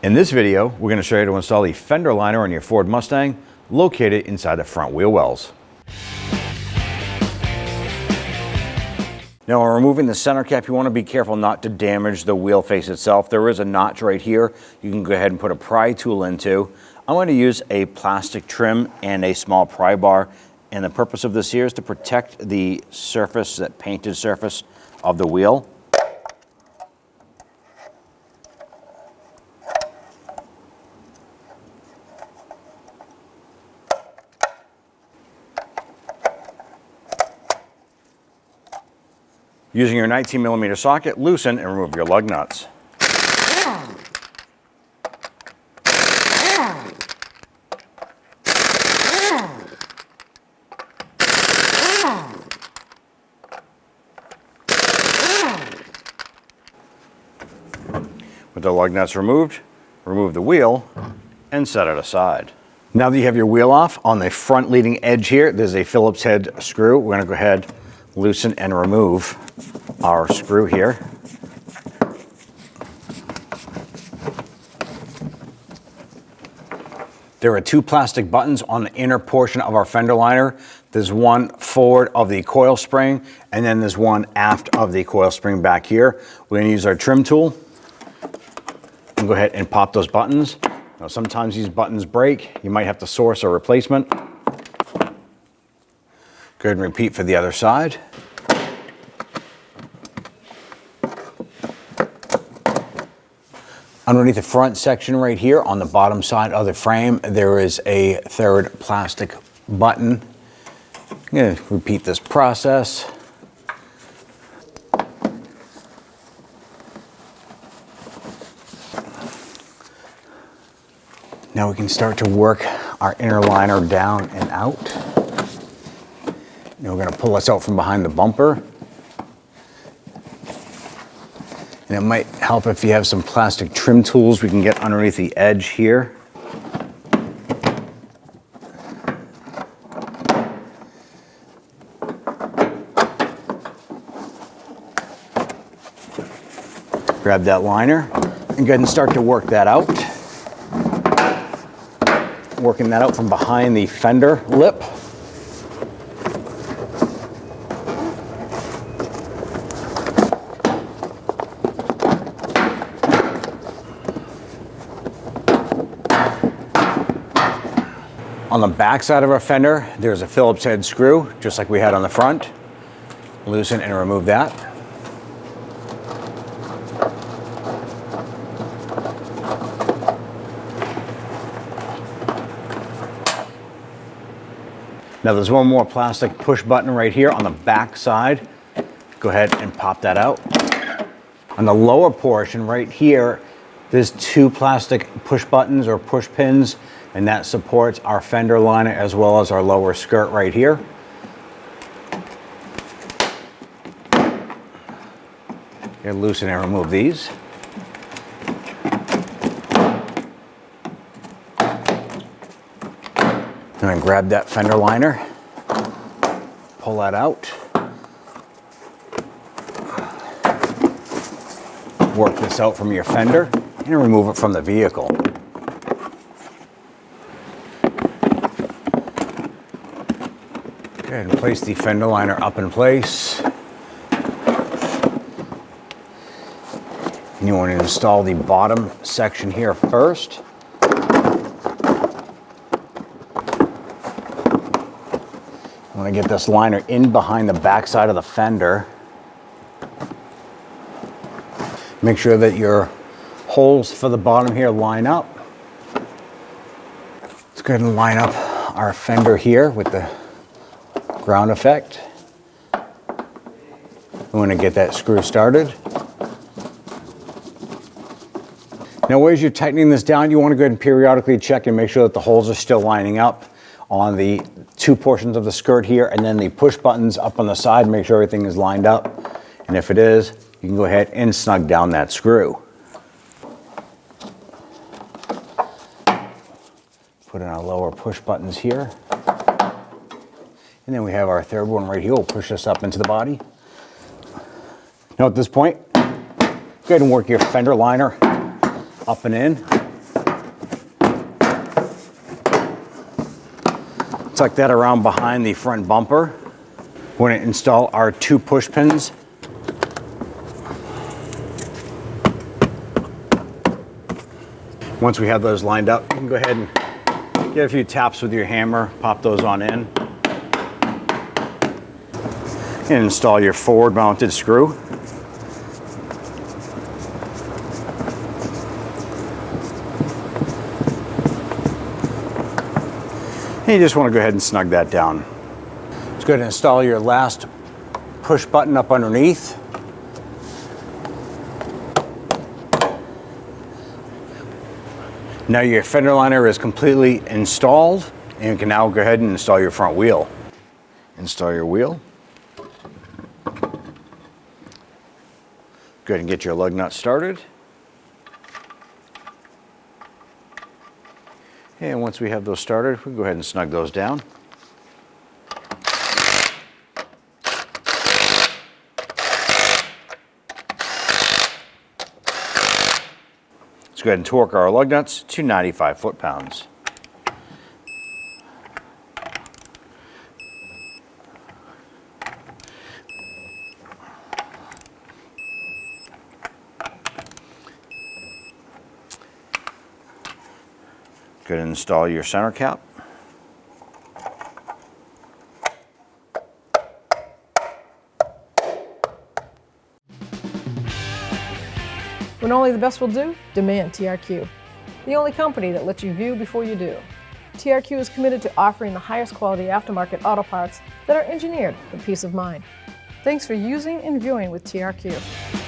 In this video, we're going to show you how to install the fender liner on your Ford Mustang located inside the front wheel wells. Now, when removing the center cap, you want to be careful not to damage the wheel face itself. There is a notch right here you can go ahead and put a pry tool into. I'm going to use a plastic trim and a small pry bar, and the purpose of this here is to protect the surface, that painted surface of the wheel. Using your 19mm socket, loosen and remove your lug nuts. With the lug nuts removed, remove the wheel and set it aside. Now that you have your wheel off, on the front leading edge here, there's a Phillips head screw. We're going to go ahead, loosen and remove our screw here. There are two plastic buttons on the inner portion of our fender liner. There's one forward of the coil spring, and then there's one aft of the coil spring back here. We're going to use our trim tool and go ahead and pop those buttons. Now, sometimes these buttons break. You might have to source a replacement. Go ahead and repeat for the other side. Underneath the front section right here on the bottom side of the frame, there is a third plastic button. I'm going to repeat this process. Now we can start to work our inner liner down and out. Now we're going to pull this out from behind the bumper. And it might help if you have some plastic trim tools we can get underneath the edge here. Grab that liner and go ahead and start to work that out. Working that out from behind the fender lip. On the back side of our fender, there's a Phillips head screw, just like we had on the front. Loosen and remove that. Now there's one more plastic push button right here on the back side. Go ahead and pop that out. On the lower portion right here, there's two plastic push buttons or push pins, and that supports our fender liner as well as our lower skirt right here. You loosen and remove these. And then grab that fender liner, pull that out. Work this out from your fender and remove it from the vehicle. Go ahead and place the fender liner up in place. And you want to install the bottom section here first. You want to get this liner in behind the back side of the fender. Make sure that your holes for the bottom here line up. Let's go ahead and line up our fender here with the ground effect. We want to get that screw started. Now, as you're tightening this down, you want to go ahead and periodically check and make sure that the holes are still lining up on the two portions of the skirt here, and then the push buttons up on the side. Make sure everything is lined up. And if it is, you can go ahead and snug down that screw. Put in our lower push buttons here. And then we have our third one right here. We'll push this up into the body. Now at this point, go ahead and work your fender liner up and in. Tuck that around behind the front bumper. We're going to install our 2 push pins. Once we have those lined up, you can go ahead and get a few taps with your hammer, pop those on in, and install your forward mounted screw. And you just want to go ahead and snug that down. Let's go ahead and install your last push button up underneath. Now your fender liner is completely installed, and you can now go ahead and install your front wheel. Install your wheel. Go ahead and get your lug nut started. And once we have those started, we can go ahead and snug those down. Let's go ahead and torque our lug nuts to 95 foot-pounds. Go ahead and install your center cap. When only the best will do, demand TRQ. The only company that lets you view before you do. TRQ is committed to offering the highest quality aftermarket auto parts that are engineered for peace of mind. Thanks for using and viewing with TRQ.